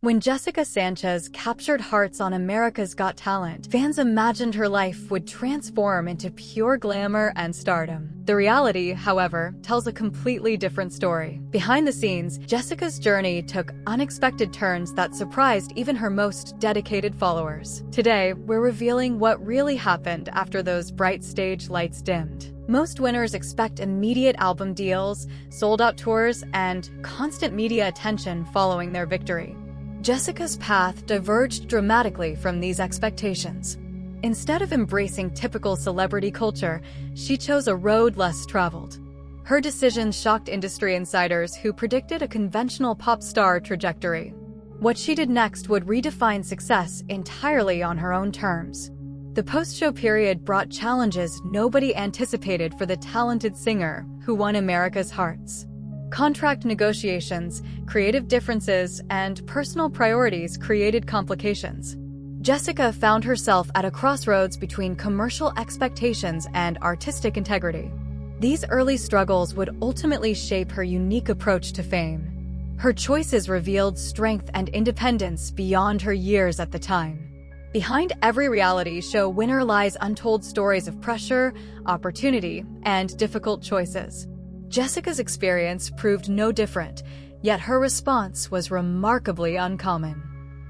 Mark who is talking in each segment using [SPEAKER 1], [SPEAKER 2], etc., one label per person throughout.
[SPEAKER 1] When Jessica Sanchez captured hearts on America's Got Talent, fans imagined her life would transform into pure glamour and stardom. The reality, however, tells a completely different story. Behind the scenes, Jessica's journey took unexpected turns that surprised even her most dedicated followers. Today, we're revealing what really happened after those bright stage lights dimmed. Most winners expect immediate album deals, sold-out tours, and constant media attention following their victory. Jessica's path diverged dramatically from these expectations. Instead of embracing typical celebrity culture, she chose a road less traveled. Her decision shocked industry insiders who predicted a conventional pop star trajectory. What she did next would redefine success entirely on her own terms. The post-show period brought challenges nobody anticipated for the talented singer who won America's hearts. Contract negotiations, creative differences, and personal priorities created complications. Jessica found herself at a crossroads between commercial expectations and artistic integrity. These early struggles would ultimately shape her unique approach to fame. Her choices revealed strength and independence beyond her years at the time. Behind every reality show winner lies untold stories of pressure, opportunity, and difficult choices. Jessica's experience proved no different, yet her response was remarkably uncommon.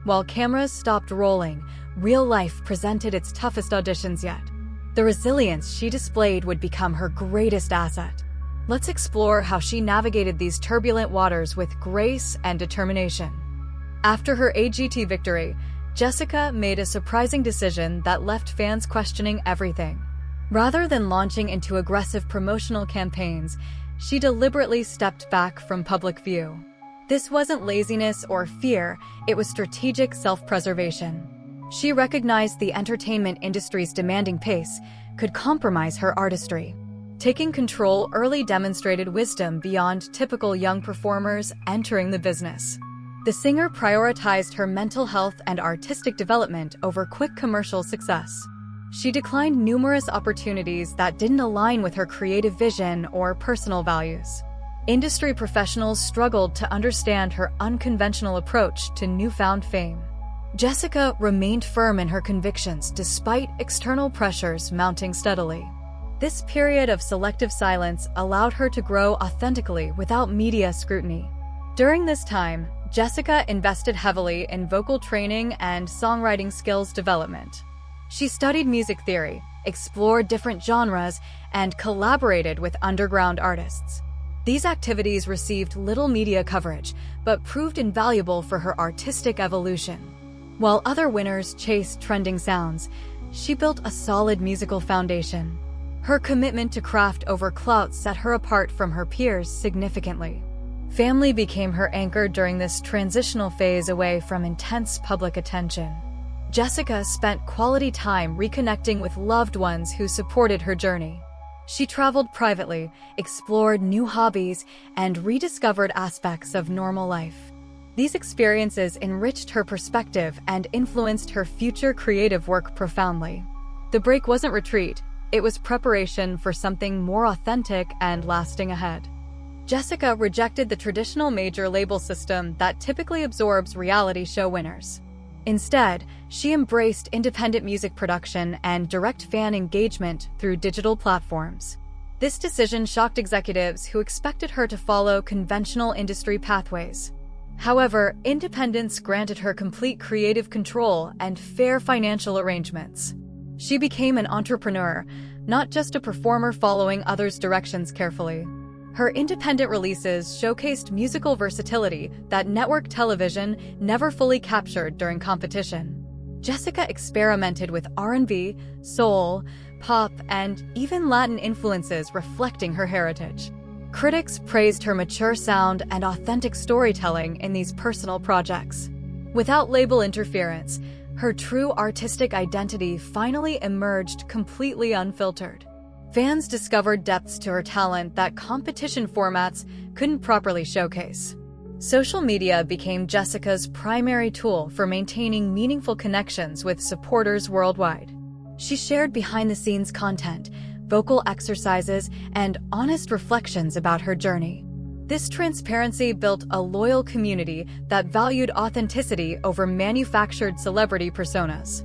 [SPEAKER 1] While cameras stopped rolling, real life presented its toughest auditions yet. The resilience she displayed would become her greatest asset. Let's explore how she navigated these turbulent waters with grace and determination. After her AGT victory, Jessica made a surprising decision that left fans questioning everything. Rather than launching into aggressive promotional campaigns, she deliberately stepped back from public view. This wasn't laziness or fear, it was strategic self-preservation. She recognized the entertainment industry's demanding pace could compromise her artistry. Taking control early demonstrated wisdom beyond typical young performers entering the business. The singer prioritized her mental health and artistic development over quick commercial success. She declined numerous opportunities that didn't align with her creative vision or personal values. Industry professionals struggled to understand her unconventional approach to newfound fame. Jessica remained firm in her convictions despite external pressures mounting steadily. This period of selective silence allowed her to grow authentically without media scrutiny. During this time, Jessica invested heavily in vocal training and songwriting skills development. She studied music theory, explored different genres, and collaborated with underground artists. These activities received little media coverage, but proved invaluable for her artistic evolution. While other winners chased trending sounds, she built a solid musical foundation. Her commitment to craft over clout set her apart from her peers significantly. Family became her anchor during this transitional phase away from intense public attention. Jessica spent quality time reconnecting with loved ones who supported her journey. She traveled privately, explored new hobbies, and rediscovered aspects of normal life. These experiences enriched her perspective and influenced her future creative work profoundly. The break wasn't retreat, it was preparation for something more authentic and lasting ahead. Jessica rejected the traditional major label system that typically absorbs reality show winners. Instead, she embraced independent music production and direct fan engagement through digital platforms. This decision shocked executives who expected her to follow conventional industry pathways. However, independence granted her complete creative control and fair financial arrangements. She became an entrepreneur, not just a performer following others' directions carefully. Her independent releases showcased musical versatility that network television never fully captured during competition. Jessica experimented with R&B, soul, pop, and even Latin influences reflecting her heritage. Critics praised her mature sound and authentic storytelling in these personal projects. Without label interference, her true artistic identity finally emerged completely unfiltered. Fans discovered depths to her talent that competition formats couldn't properly showcase. Social media became Jessica's primary tool for maintaining meaningful connections with supporters worldwide. She shared behind-the-scenes content, vocal exercises, and honest reflections about her journey. This transparency built a loyal community that valued authenticity over manufactured celebrity personas.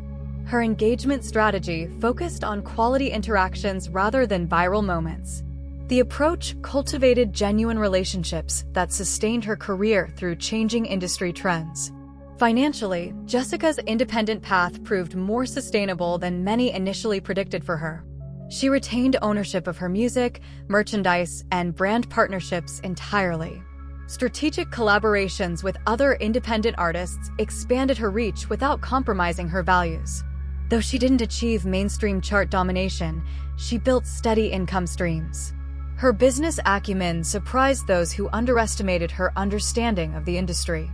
[SPEAKER 1] Her engagement strategy focused on quality interactions rather than viral moments. The approach cultivated genuine relationships that sustained her career through changing industry trends. Financially, Jessica's independent path proved more sustainable than many initially predicted for her. She retained ownership of her music, merchandise, and brand partnerships entirely. Strategic collaborations with other independent artists expanded her reach without compromising her values. Though she didn't achieve mainstream chart domination, she built steady income streams. Her business acumen surprised those who underestimated her understanding of the industry.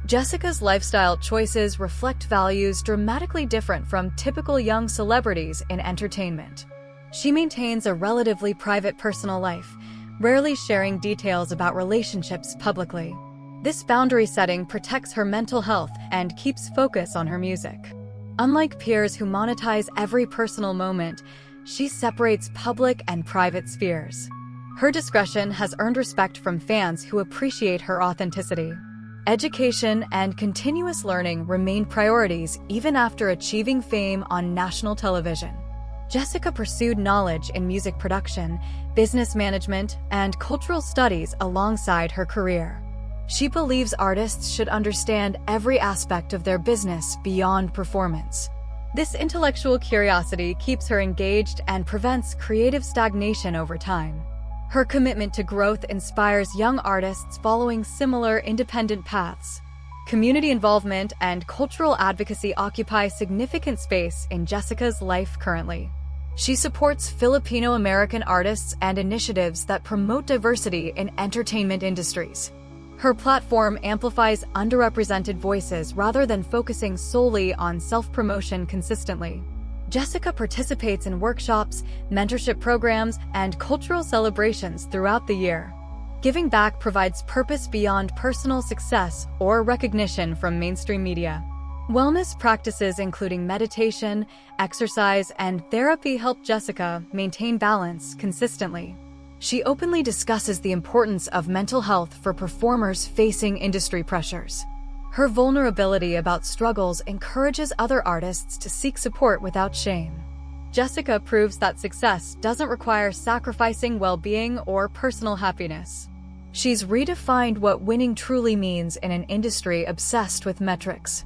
[SPEAKER 1] Jessica's lifestyle choices reflect values dramatically different from typical young celebrities in entertainment. She maintains a relatively private personal life, rarely sharing details about relationships publicly. This boundary setting protects her mental health and keeps focus on her music. Unlike peers who monetize every personal moment, she separates public and private spheres. Her discretion has earned respect from fans who appreciate her authenticity. Education and continuous learning remained priorities even after achieving fame on national television. Jessica pursued knowledge in music production, business management, and cultural studies alongside her career. She believes artists should understand every aspect of their business beyond performance. This intellectual curiosity keeps her engaged and prevents creative stagnation over time. Her commitment to growth inspires young artists following similar independent paths. Community involvement and cultural advocacy occupy significant space in Jessica's life currently. She supports Filipino-American artists and initiatives that promote diversity in entertainment industries. Her platform amplifies underrepresented voices rather than focusing solely on self-promotion consistently. Jessica participates in workshops, mentorship programs, and cultural celebrations throughout the year. Giving back provides purpose beyond personal success or recognition from mainstream media. Wellness practices including meditation, exercise, and therapy help Jessica maintain balance consistently. She openly discusses the importance of mental health for performers facing industry pressures. Her vulnerability about struggles encourages other artists to seek support without shame. Jessica proves that success doesn't require sacrificing well-being or personal happiness. She's redefined what winning truly means in an industry obsessed with metrics.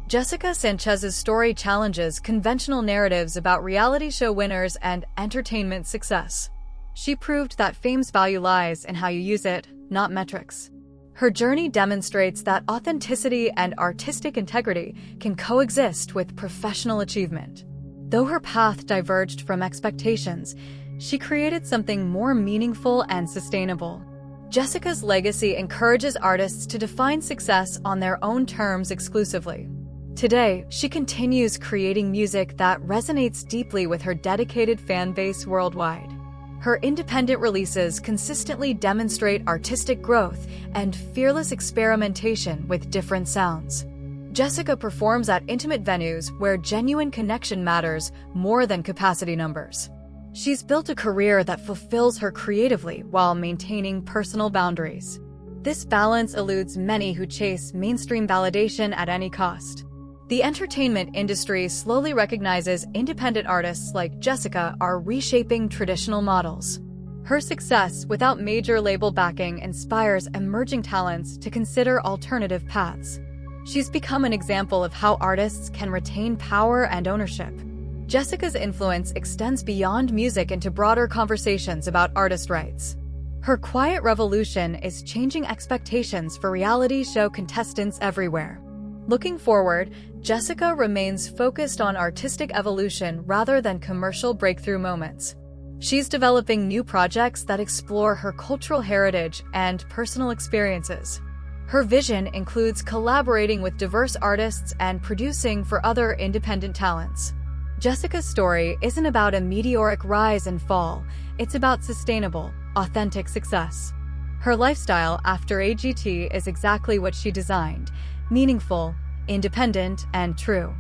[SPEAKER 1] Jessica Sanchez's story challenges conventional narratives about reality show winners and entertainment success. She proved that fame's value lies in how you use it, not metrics. Her journey demonstrates that authenticity and artistic integrity can coexist with professional achievement. Though her path diverged from expectations, she created something more meaningful and sustainable. Jessica's legacy encourages artists to define success on their own terms exclusively. Today, she continues creating music that resonates deeply with her dedicated fan base worldwide. Her independent releases consistently demonstrate artistic growth and fearless experimentation with different sounds. Jessica performs at intimate venues where genuine connection matters more than capacity numbers. She's built a career that fulfills her creatively while maintaining personal boundaries. This balance eludes many who chase mainstream validation at any cost. The entertainment industry slowly recognizes independent artists like Jessica are reshaping traditional models. Her success without major label backing inspires emerging talents to consider alternative paths. She's become an example of how artists can retain power and ownership. Jessica's influence extends beyond music into broader conversations about artist rights. Her quiet revolution is changing expectations for reality show contestants everywhere. Looking forward, Jessica remains focused on artistic evolution rather than commercial breakthrough moments. She's developing new projects that explore her cultural heritage and personal experiences. Her vision includes collaborating with diverse artists and producing for other independent talents. Jessica's story isn't about a meteoric rise and fall, it's about sustainable, authentic success. Her lifestyle after AGT is exactly what she designed: meaningful, independent, and true.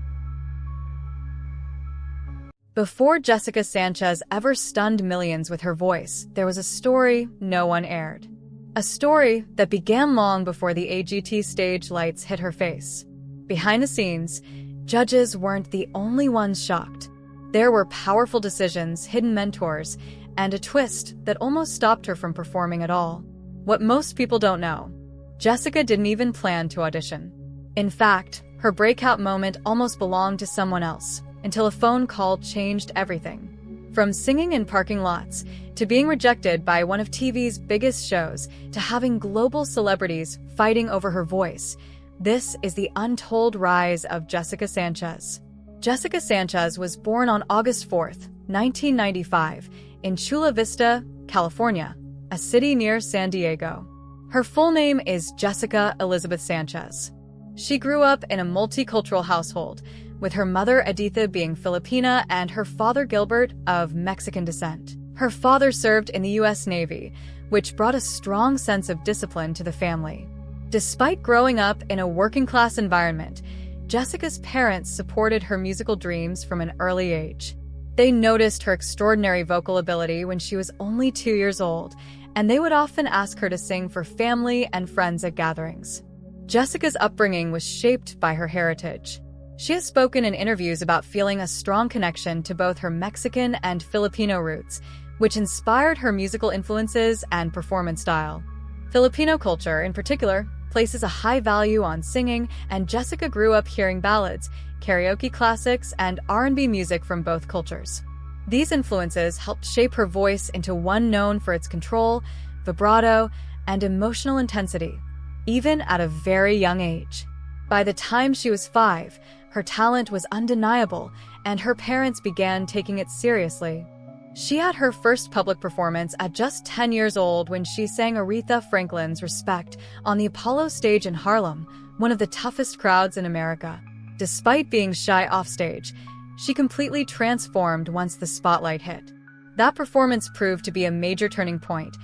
[SPEAKER 1] Before Jessica Sanchez ever stunned millions with her voice, there was a story no one aired. A story that began long before the AGT stage lights hit her face. Behind the scenes, judges weren't the only ones shocked. There were powerful decisions, hidden mentors, and a twist that almost stopped her from performing at all. What most people don't know: Jessica didn't even plan to audition. In fact, her breakout moment almost belonged to someone else, until a phone call changed everything. From singing in parking lots, to being rejected by one of TV's biggest shows, to having global celebrities fighting over her voice, this is the untold rise of Jessica Sanchez. Jessica Sanchez was born on August 4th, 1995, in Chula Vista, California, a city near San Diego. Her full name is Jessica Elizabeth Sanchez. She grew up in a multicultural household, with her mother Editha being Filipina and her father Gilbert of Mexican descent. Her father served in the U.S. Navy, which brought a strong sense of discipline to the family. Despite growing up in a working-class environment, Jessica's parents supported her musical dreams from an early age. They noticed her extraordinary vocal ability when she was only 2 years old, and they would often ask her to sing for family and friends at gatherings. Jessica's upbringing was shaped by her heritage. She has spoken in interviews about feeling a strong connection to both her Mexican and Filipino roots, which inspired her musical influences and performance style. Filipino culture, in particular, places a high value on singing, and Jessica grew up hearing ballads, karaoke classics, and R&B music from both cultures. These influences helped shape her voice into one known for its control, vibrato, and emotional intensity, even at a very young age. By the time she was 5, her talent was undeniable, and her parents began taking it seriously. She had her first public performance at just 10 years old when she sang Aretha Franklin's Respect on the Apollo stage in Harlem, one of the toughest crowds in America. Despite being shy offstage, she completely transformed once the spotlight hit. That performance proved to be a major turning point,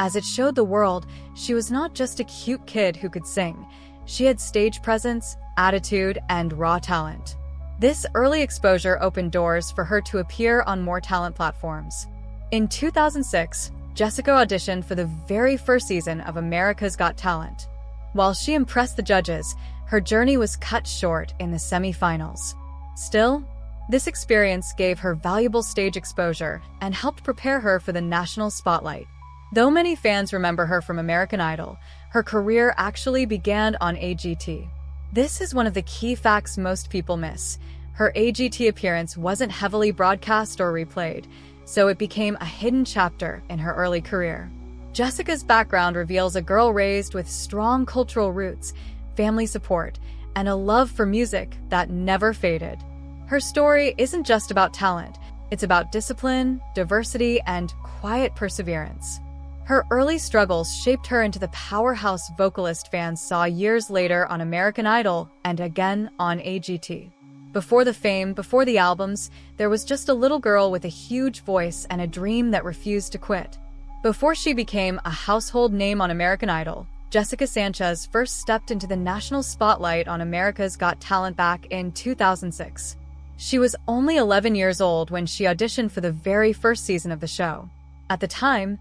[SPEAKER 1] as it showed the world she was not just a cute kid who could sing. She had stage presence, attitude, and raw talent. This early exposure opened doors for her to appear on more talent platforms. In 2006, Jessica auditioned for the very first season of America's Got Talent. While she impressed the judges, her journey was cut short in the semi-finals. Still, this experience gave her valuable stage exposure and helped prepare her for the national spotlight. Though many fans remember her from American Idol, her career actually began on AGT. This is one of the key facts most people miss. Her AGT appearance wasn't heavily broadcast or replayed, so it became a hidden chapter in her early career. Jessica's background reveals a girl raised with strong cultural roots, family support, and a love for music that never faded. Her story isn't just about talent, it's about discipline, diversity, and quiet perseverance. Her early struggles shaped her into the powerhouse vocalist fans saw years later on American Idol and again on AGT. Before the fame, before the albums, there was just a little girl with a huge voice and a dream that refused to quit. Before she became a household name on American Idol, Jessica Sanchez first stepped into the national spotlight on America's Got Talent back in 2006. She was only 11 years old when she auditioned for the very first season of the show. At the time,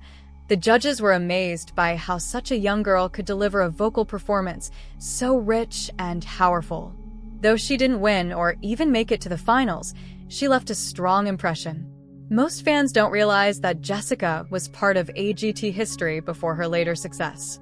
[SPEAKER 1] the judges were amazed by how such a young girl could deliver a vocal performance so rich and powerful. Though she didn't win or even make it to the finals, she left a strong impression. Most fans don't realize that Jessica was part of AGT history before her later success.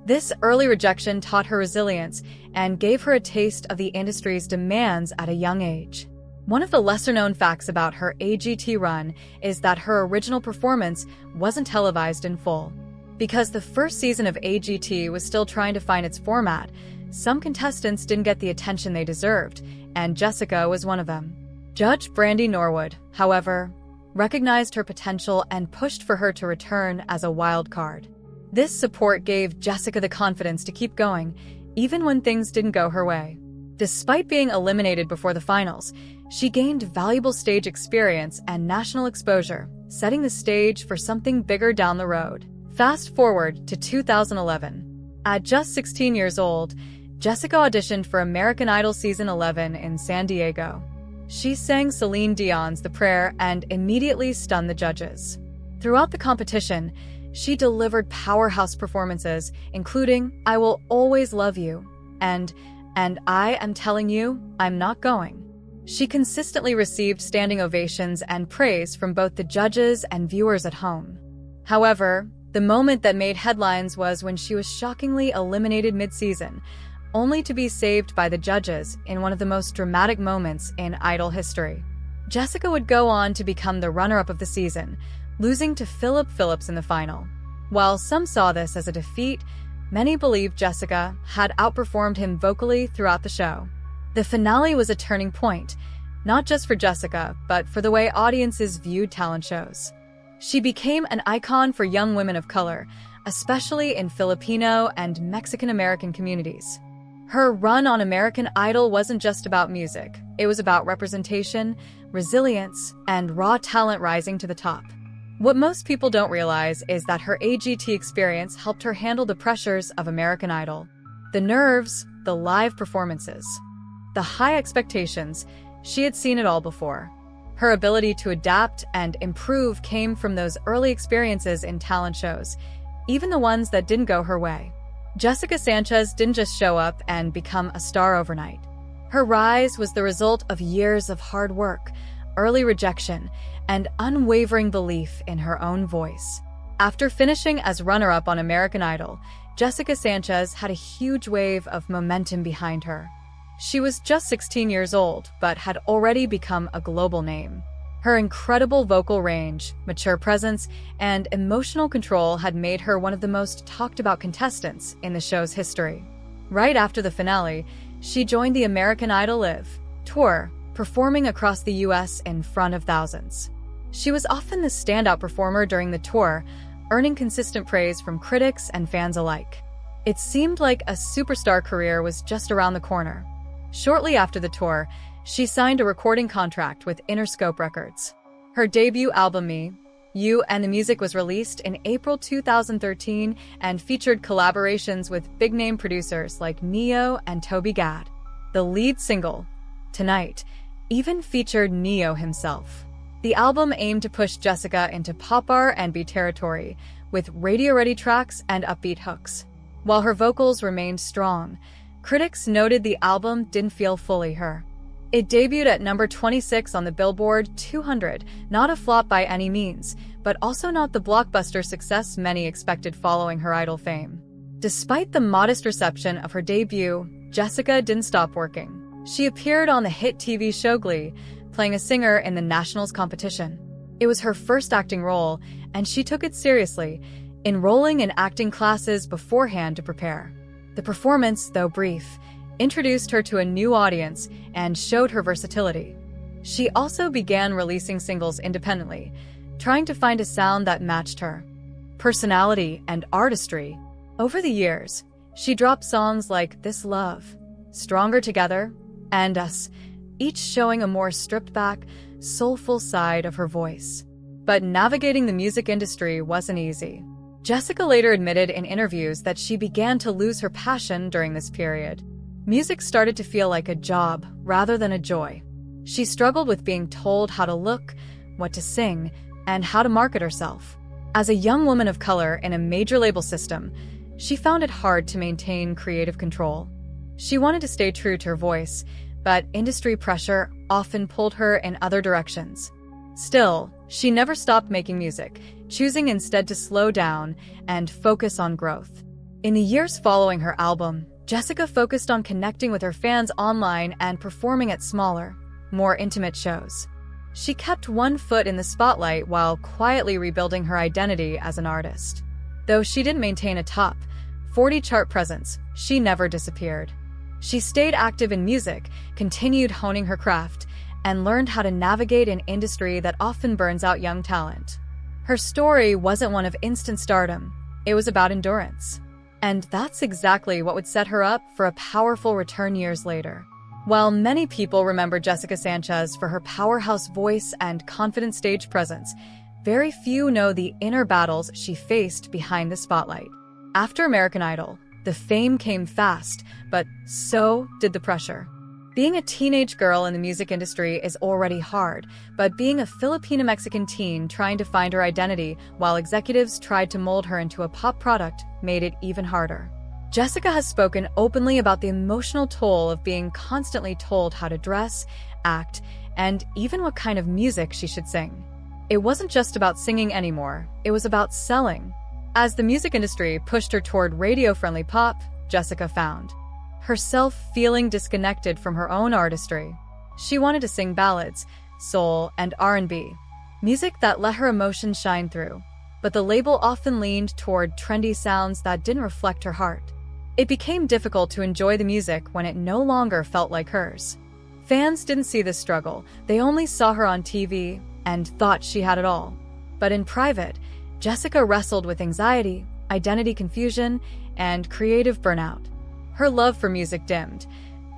[SPEAKER 1] This early rejection taught her resilience and gave her a taste of the industry's demands at a young age. One of the lesser-known facts about her AGT run is that her original performance wasn't televised in full. Because the first season of AGT was still trying to find its format, some contestants didn't get the attention they deserved, and Jessica was one of them. Judge Brandy Norwood, however, recognized her potential and pushed for her to return as a wild card. This support gave Jessica the confidence to keep going, even when things didn't go her way. Despite being eliminated before the finals, she gained valuable stage experience and national exposure, setting the stage for something bigger down the road. Fast forward to 2011. At just 16 years old, Jessica auditioned for American Idol Season 11 in San Diego. She sang Celine Dion's The Prayer and immediately stunned the judges. Throughout the competition, she delivered powerhouse performances, including I Will Always Love You and I Am Telling You, I'm Not Going. She consistently received standing ovations and praise from both the judges and viewers at home. However, the moment that made headlines was when she was shockingly eliminated mid-season, only to be saved by the judges in one of the most dramatic moments in Idol history. Jessica would go on to become the runner-up of the season, losing to Philip Phillips in the final. While some saw this as a defeat, many believed Jessica had outperformed him vocally throughout the show. The finale was a turning point, not just for Jessica, but for the way audiences viewed talent shows. She became an icon for young women of color, especially in Filipino and Mexican-American communities. Her run on American Idol wasn't just about music. It was about representation, resilience, and raw talent rising to the top. What most people don't realize is that her AGT experience helped her handle the pressures of American Idol. The nerves, the live performances, the high expectations, she had seen it all before. Her ability to adapt and improve came from those early experiences in talent shows, even the ones that didn't go her way. Jessica Sanchez didn't just show up and become a star overnight. Her rise was the result of years of hard work, early rejection, and unwavering belief in her own voice. After finishing as runner-up on American Idol, Jessica Sanchez had a huge wave of momentum behind her. She was just 16 years old, but had already become a global name. Her incredible vocal range, mature presence, and emotional control had made her one of the most talked-about contestants in the show's history. Right after the finale, she joined the American Idol Live tour, performing across the U.S. in front of thousands. She was often the standout performer during the tour, earning consistent praise from critics and fans alike. It seemed like a superstar career was just around the corner. Shortly after the tour, she signed a recording contract with Interscope Records. Her debut album, Me, You and the Music, was released in April 2013 and featured collaborations with big-name producers like Ne-Yo and Toby Gad. The lead single, Tonight, even featured Ne-Yo himself. The album aimed to push Jessica into pop R&B territory, with radio-ready tracks and upbeat hooks. While her vocals remained strong, critics noted the album didn't feel fully her. It debuted at number 26 on the Billboard 200, not a flop by any means, but also not the blockbuster success many expected following her Idol fame. Despite the modest reception of her debut, Jessica didn't stop working. She appeared on the hit TV show Glee, playing a singer in the Nationals competition. It was her first acting role, and she took it seriously, enrolling in acting classes beforehand to prepare. The performance, though brief, introduced her to a new audience and showed her versatility. She also began releasing singles independently, trying to find a sound that matched her personality and artistry. Over the years, she dropped songs like This Love, Stronger Together, and Us, each showing a more stripped-back, soulful side of her voice. But navigating the music industry wasn't easy. Jessica later admitted in interviews that she began to lose her passion during this period. Music started to feel like a job rather than a joy. She struggled with being told how to look, what to sing, and how to market herself. As a young woman of color in a major label system, she found it hard to maintain creative control. She wanted to stay true to her voice, but industry pressure often pulled her in other directions. Still, she never stopped making music, choosing instead to slow down and focus on growth. In the years following her album, Jessica focused on connecting with her fans online and performing at smaller, more intimate shows. She kept one foot in the spotlight while quietly rebuilding her identity as an artist. Though she didn't maintain a top 40 chart presence, she never disappeared. She stayed active in music, continued honing her craft, and learned how to navigate an industry that often burns out young talent. Her story wasn't one of instant stardom, it was about endurance. And that's exactly what would set her up for a powerful return years later. While many people remember Jessica Sanchez for her powerhouse voice and confident stage presence, very few know the inner battles she faced behind the spotlight. After American Idol, the fame came fast, but so did the pressure. Being a teenage girl in the music industry is already hard, but being a Filipino-Mexican teen trying to find her identity while executives tried to mold her into a pop product made it even harder. Jessica has spoken openly about the emotional toll of being constantly told how to dress, act, and even what kind of music she should sing. It wasn't just about singing anymore, it was about selling. As the music industry pushed her toward radio-friendly pop, Jessica found herself feeling disconnected from her own artistry. She wanted to sing ballads, soul, and R&B, music that let her emotions shine through, but the label often leaned toward trendy sounds that didn't reflect her heart. It became difficult to enjoy the music when it no longer felt like hers. Fans didn't see this struggle, they only saw her on TV and thought she had it all. But in private, Jessica wrestled with anxiety, identity confusion, and creative burnout. Her love for music dimmed,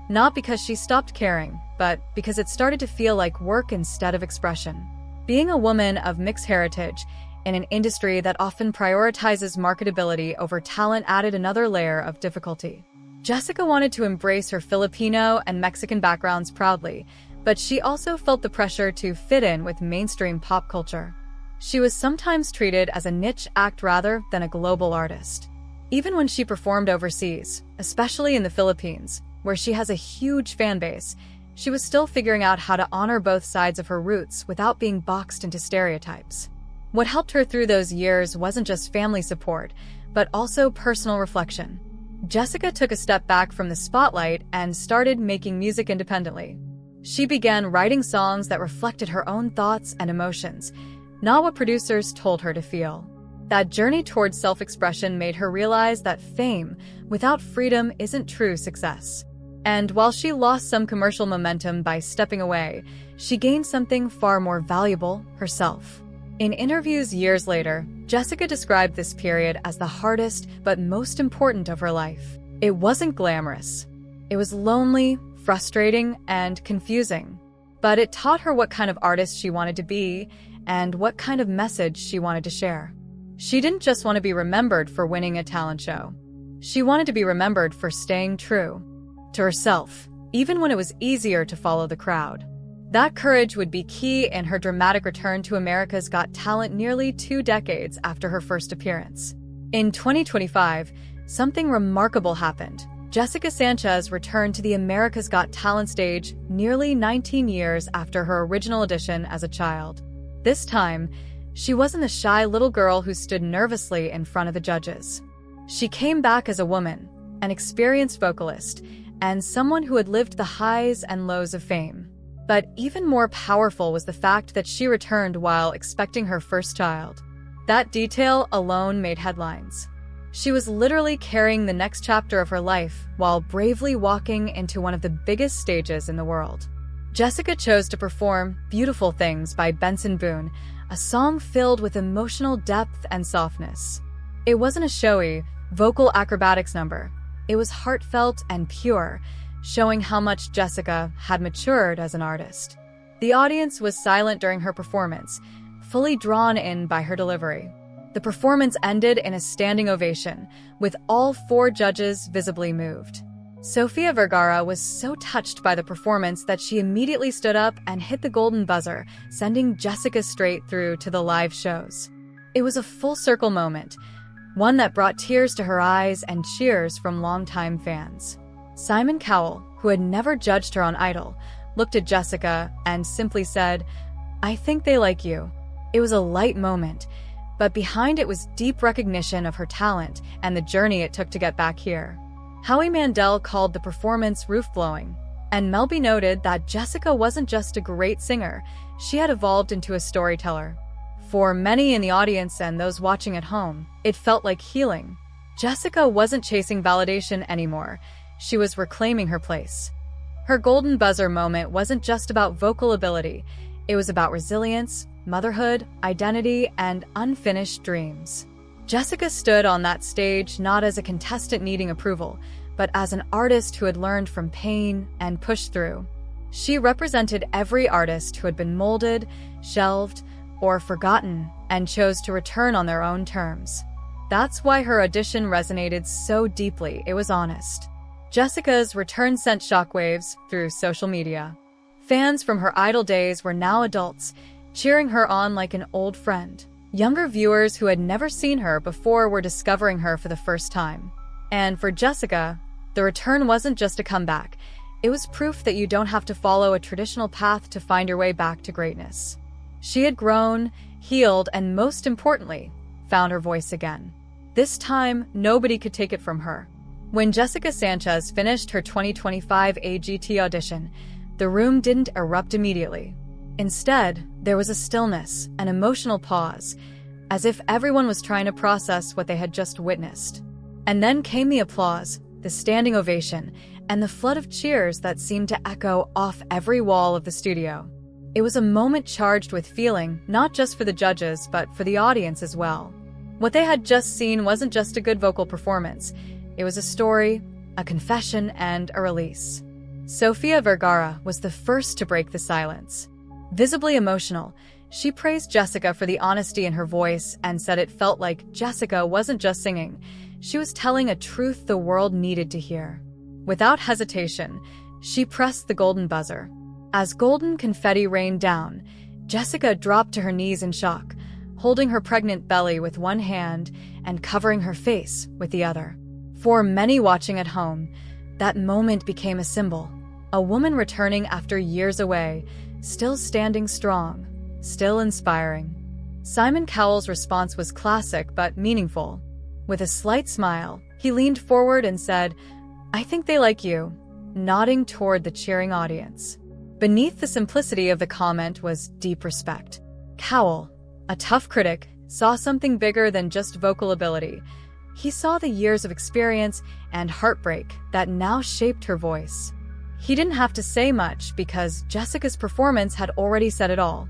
[SPEAKER 1] not because she stopped caring, but because it started to feel like work instead of expression. Being a woman of mixed heritage in an industry that often prioritizes marketability over talent added another layer of difficulty. Jessica wanted to embrace her Filipino and Mexican backgrounds proudly, but she also felt the pressure to fit in with mainstream pop culture. She was sometimes treated as a niche act rather than a global artist. Even when she performed overseas, especially in the Philippines, where she has a huge fan base, she was still figuring out how to honor both sides of her roots without being boxed into stereotypes. What helped her through those years wasn't just family support, but also personal reflection. Jessica took a step back from the spotlight and started making music independently. She began writing songs that reflected her own thoughts and emotions, not what producers told her to feel. That journey towards self-expression made her realize that fame without freedom isn't true success. And while she lost some commercial momentum by stepping away, she gained something far more valuable, herself. In interviews years later, Jessica described this period as the hardest but most important of her life. It wasn't glamorous. It was lonely, frustrating, and confusing. But it taught her what kind of artist she wanted to be and what kind of message she wanted to share. She didn't just want to be remembered for winning a talent show. She wanted to be remembered for staying true to herself, even when it was easier to follow the crowd. That courage would be key in her dramatic return to America's Got Talent nearly 2 decades after her first appearance. In 2025, something remarkable happened. Jessica Sanchez returned to the America's Got Talent stage nearly 19 years after her original audition as a child. This time, she wasn't the shy little girl who stood nervously in front of the judges. She came back as a woman, an experienced vocalist, and someone who had lived the highs and lows of fame. But even more powerful was the fact that she returned while expecting her first child. That detail alone made headlines. She was literally carrying the next chapter of her life while bravely walking into one of the biggest stages in the world. Jessica chose to perform Beautiful Things by Benson Boone, a song filled with emotional depth and softness. It wasn't a showy, vocal acrobatics number. It was heartfelt and pure, showing how much Jessica had matured as an artist. The audience was silent during her performance, fully drawn in by her delivery. The performance ended in a standing ovation, with all 4 judges visibly moved. Sofia Vergara was so touched by the performance that she immediately stood up and hit the golden buzzer, sending Jessica straight through to the live shows. It was a full-circle moment, one that brought tears to her eyes and cheers from longtime fans. Simon Cowell, who had never judged her on Idol, looked at Jessica and simply said, "I think they like you." It was a light moment, but behind it was deep recognition of her talent and the journey it took to get back here. Howie Mandel called the performance roof-blowing, and Melby noted that Jessica wasn't just a great singer, she had evolved into a storyteller. For many in the audience and those watching at home, it felt like healing. Jessica wasn't chasing validation anymore, she was reclaiming her place. Her golden buzzer moment wasn't just about vocal ability, it was about resilience, motherhood, identity, and unfinished dreams. Jessica stood on that stage not as a contestant needing approval, but as an artist who had learned from pain and pushed through. She represented every artist who had been molded, shelved, or forgotten, and chose to return on their own terms. That's why her audition resonated so deeply, it was honest. Jessica's return sent shockwaves through social media. Fans from her idol days were now adults, cheering her on like an old friend. Younger viewers who had never seen her before were discovering her for the first time. And for Jessica, the return wasn't just a comeback. It was proof that you don't have to follow a traditional path to find your way back to greatness. She had grown, healed, and most importantly, found her voice again. This time, nobody could take it from her. When Jessica Sanchez finished her 2025 AGT audition, the room didn't erupt immediately. Instead, there was a stillness, an emotional pause, as if everyone was trying to process what they had just witnessed. And then came the applause, the standing ovation, and the flood of cheers that seemed to echo off every wall of the studio. It was a moment charged with feeling, not just for the judges, but for the audience as well. What they had just seen wasn't just a good vocal performance. It was a story, a confession, and a release. Sofia Vergara was the first to break the silence. Visibly emotional, she praised Jessica for the honesty in her voice and said it felt like Jessica wasn't just singing. She was telling a truth the world needed to hear. Without hesitation, she pressed the golden buzzer. As golden confetti rained down, Jessica dropped to her knees in shock, holding her pregnant belly with one hand and covering her face with the other. For many watching at home, that moment became a symbol. A woman returning after years away, still standing strong, still inspiring. Simon Cowell's response was classic but meaningful. With a slight smile, he leaned forward and said, "I think they like you," nodding toward the cheering audience. Beneath the simplicity of the comment was deep respect. Cowell, a tough critic, saw something bigger than just vocal ability. He saw the years of experience and heartbreak that now shaped her voice. He didn't have to say much because Jessica's performance had already said it all.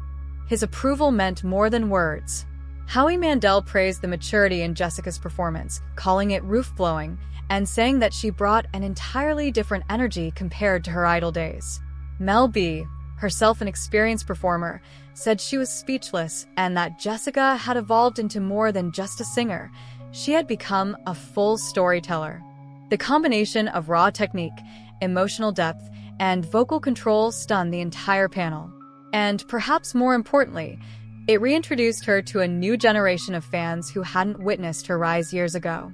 [SPEAKER 1] His approval meant more than words. Howie Mandel praised the maturity in Jessica's performance, calling it roof-blowing, and saying that she brought an entirely different energy compared to her idol days. Mel B, herself an experienced performer, said she was speechless and that Jessica had evolved into more than just a singer. She had become a full storyteller. The combination of raw technique, emotional depth, and vocal control stunned the entire panel. And perhaps more importantly, it reintroduced her to a new generation of fans who hadn't witnessed her rise years ago.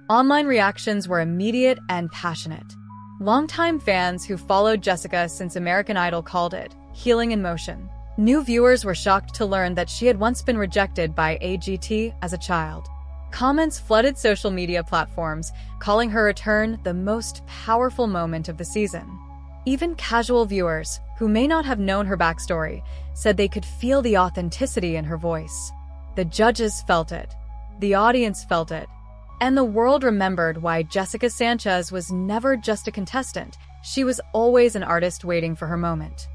[SPEAKER 1] Online reactions were immediate and passionate. Longtime fans who followed Jessica since American Idol called it healing in motion. New viewers were shocked to learn that she had once been rejected by AGT as a child. Comments flooded social media platforms, calling her return the most powerful moment of the season. Even casual viewers, who may not have known her backstory, said they could feel the authenticity in her voice. The judges felt it. The audience felt it. And the world remembered why Jessica Sanchez was never just a contestant. She was always an artist waiting for her moment.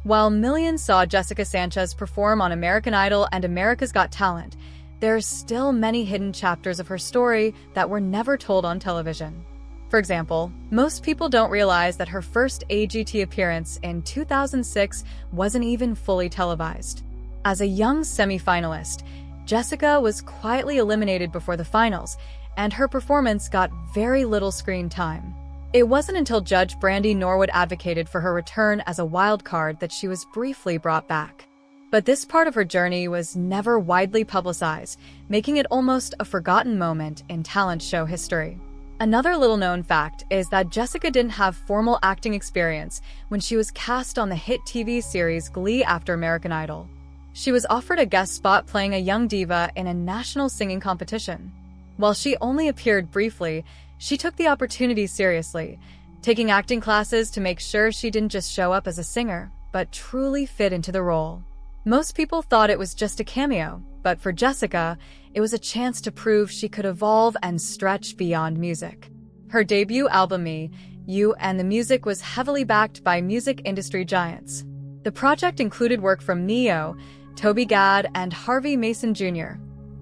[SPEAKER 1] While millions saw Jessica Sanchez perform on American Idol and America's Got Talent, there are still many hidden chapters of her story that were never told on television. For example, most people don't realize that her first AGT appearance in 2006 wasn't even fully televised. As a young semi-finalist, Jessica was quietly eliminated before the finals, and her performance got very little screen time. It wasn't until Judge Brandy Norwood advocated for her return as a wild card that she was briefly brought back. But this part of her journey was never widely publicized, making it almost a forgotten moment in talent show history. Another little-known fact is that Jessica didn't have formal acting experience when she was cast on the hit TV series Glee after American Idol. She was offered a guest spot playing a young diva in a national singing competition. While she only appeared briefly, she took the opportunity seriously, taking acting classes to make sure she didn't just show up as a singer, but truly fit into the role. Most people thought it was just a cameo, but for Jessica, it was a chance to prove she could evolve and stretch beyond music. Her debut album, Me, You, and the Music was heavily backed by music industry giants. The project included work from Ne-Yo, Toby Gad, and Harvey Mason Jr.,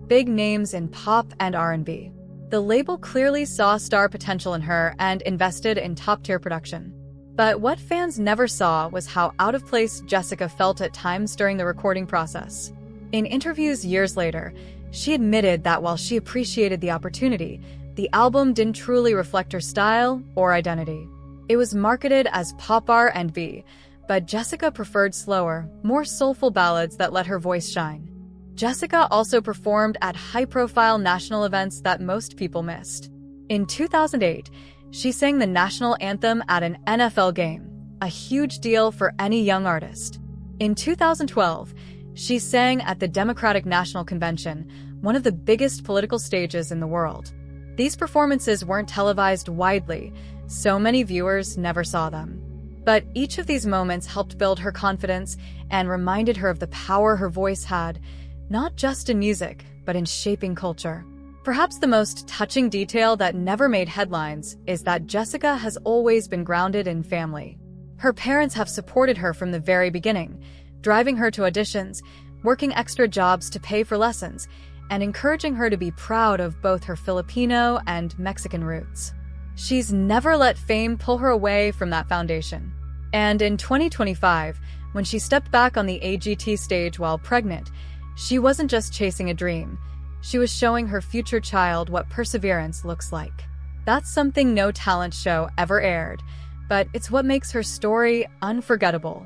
[SPEAKER 1] big names in pop and R&B. The label clearly saw star potential in her and invested in top-tier production. But what fans never saw was how out of place Jessica felt at times during the recording process. In interviews years later, she admitted that while she appreciated the opportunity, The album didn't truly reflect her style or identity. It was marketed as pop R&B, but Jessica preferred slower, more soulful ballads that let her voice shine. Jessica also performed at high-profile national events that most people missed. In 2008, she sang the national anthem at an NFL game, a huge deal for any young artist. In 2012, she sang at the Democratic National Convention, one of the biggest political stages in the world. These performances weren't televised widely, so many viewers never saw them. But each of these moments helped build her confidence and reminded her of the power her voice had, not just in music, but in shaping culture. Perhaps the most touching detail that never made headlines is that Jessica has always been grounded in family. Her parents have supported her from the very beginning, driving her to auditions, working extra jobs to pay for lessons, and encouraging her to be proud of both her Filipino and Mexican roots. She's never let fame pull her away from that foundation. And in 2025, when she stepped back on the AGT stage while pregnant, she wasn't just chasing a dream. She was showing her future child what perseverance looks like. That's something no talent show ever aired, but it's what makes her story unforgettable.